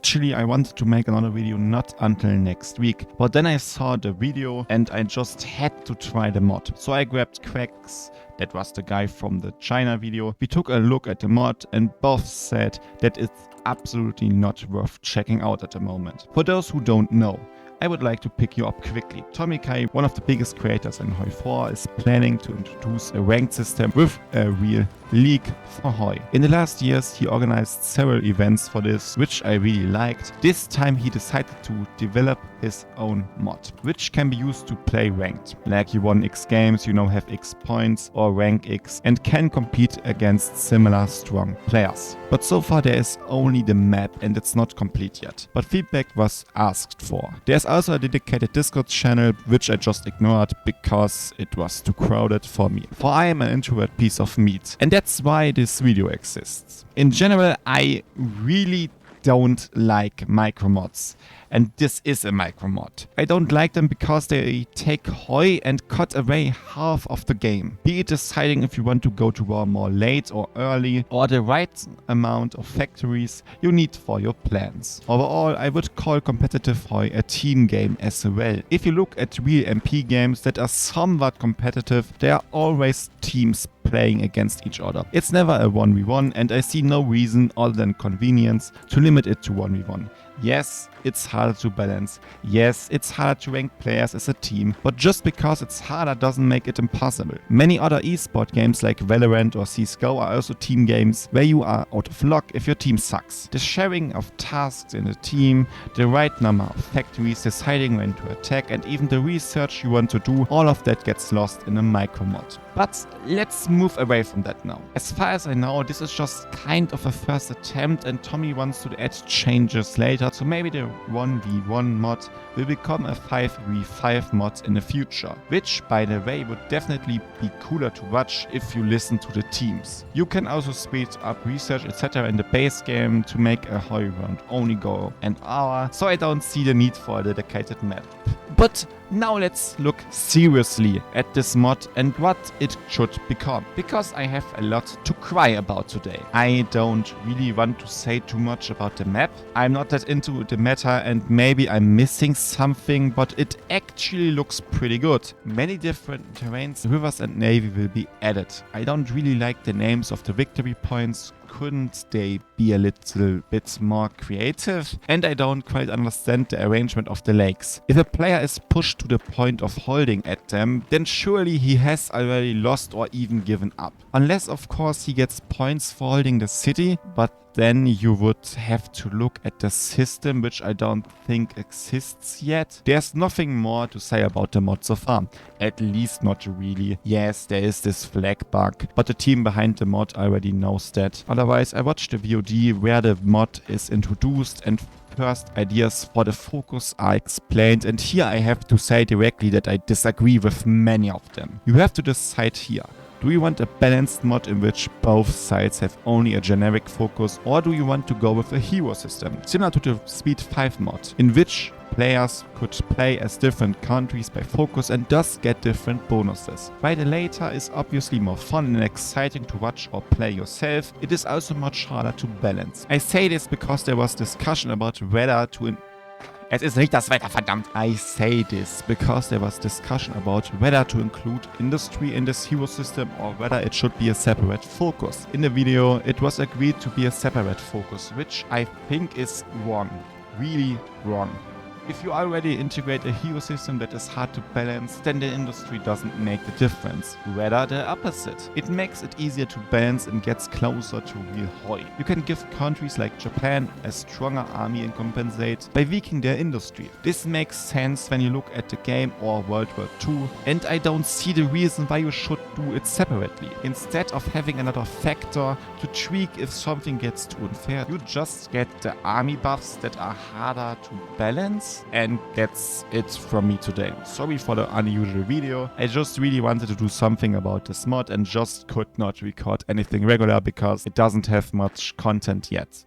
Actually, I wanted to make another video not until next week, but then I saw the video and I just had to try the mod. So I grabbed Quacks, that was the guy from the China video. We took a look at the mod and both said that it's absolutely not worth checking out at the moment. For those who don't know, I would like to pick you up quickly. tommykay, one of the biggest creators in Hoi4, is planning to introduce a ranked system with a real league for Hoi. In the last years, he organized several events for this, which I really liked. This time he decided to develop his own mod, which can be used to play ranked. Like you won X games, you now have X points or rank X and can compete against similar strong players. But so far there is only the map and it's not complete yet. But feedback was asked for. There's also a dedicated Discord channel, which I just ignored because it was too crowded for me. For I am an introvert piece of meat. And that's why this video exists. In general, I really don't like micromods. And this is a micromod. I don't like them because they take Hoi and cut away half of the game. Be it deciding if you want to go to war more late or early, or the right amount of factories you need for your plans. Overall, I would call competitive Hoi a team game as well. If you look at real MP games that are somewhat competitive, there are always teams playing against each other. It's never a 1v1 and I see no reason other than convenience to limit it to 1v1. Yes, it's harder to balance. Yes, it's harder to rank players as a team, but just because it's harder doesn't make it impossible. Many other esport games like Valorant or CSGO are also team games where you are out of luck if your team sucks. The sharing of tasks in a team, the right number of factories, deciding when to attack, and even the research you want to do, all of that gets lost in a micromod. But let's move away from that now. As far as I know, this is just kind of a first attempt and Tommy wants to add changes later, so maybe the 1v1 mod will become a 5v5 mod in the future, which by the way would definitely be cooler to watch if you listen to the teams. You can also speed up research etc. in the base game to make a Hoi round only go an hour, so I don't see the need for a dedicated map. But now let's look seriously at this mod and what it should become, because I have a lot to cry about today. I don't really want to say too much about the map. I'm not that into the meta and maybe I'm missing something, but it actually looks pretty good. Many different terrains, rivers and navy will be added. I don't really like the names of the victory points. Couldn't they be a little bit more creative? And I don't quite understand the arrangement of the lakes. If a player is pushed to the point of holding at them, then surely he has already lost or even given up. Unless of course he gets points for holding the city, but then you would have to look at the system, which I don't think exists yet. There's nothing more to say about the mod so far. At least not really. Yes, there is this flag bug, but the team behind the mod already knows that. Otherwise, I watched the VOD where the mod is introduced and first ideas for the focus are explained, and here I have to say directly that I disagree with many of them. You have to decide here. Do you want a balanced mod in which both sides have only a generic focus, or do you want to go with a hero system, similar to the Speed 5 mod, in which players could play as different countries by focus and thus get different bonuses? While the latter is obviously more fun and exciting to watch or play yourself, it is also much harder to balance. I say this because there was discussion about whether to Es ist nicht das Wetter, verdammt! I say this because there was discussion about whether to include industry in this hero system or whether it should be a separate focus. In the video, it was agreed to be a separate focus, which I think is wrong. Really wrong. If you already integrate a hero system that is hard to balance, then the industry doesn't make the difference. Rather the opposite. It makes it easier to balance and gets closer to real Hoi. You can give countries like Japan a stronger army and compensate by weakening their industry. This makes sense when you look at the game or World War II, and I don't see the reason why you should do it separately. Instead of having another factor to tweak if something gets too unfair, you just get the army buffs that are harder to balance. And that's it from me today. Sorry for the unusual video. I just really wanted to do something about this mod and just could not record anything regular because it doesn't have much content yet.